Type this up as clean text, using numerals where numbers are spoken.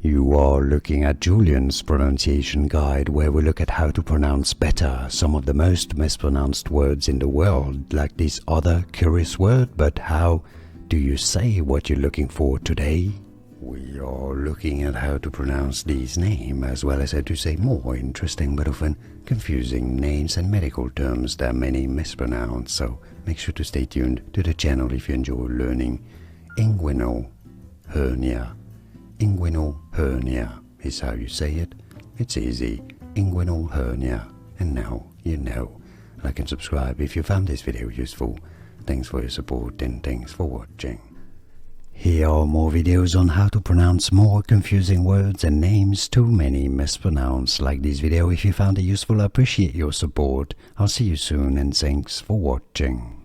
You are looking at Julian's pronunciation guide, where we look at how to pronounce better some of the most mispronounced words in the world, like this other curious word. But how do you say what you're looking for today? We are looking at how to pronounce these names, as well as how to say more interesting but often confusing names and medical terms that many mispronounce. So make sure to stay tuned to the channel if you enjoy learning inguinal hernia. Inguinal hernia is how you say it. It's easy. Inguinal hernia. And now you know. Like and subscribe if you found this video useful. Thanks for your support and thanks for watching. Here are more videos on how to pronounce more confusing words and names too many mispronounced. Like this video if you found it useful. I appreciate your support. I'll see you soon and thanks for watching.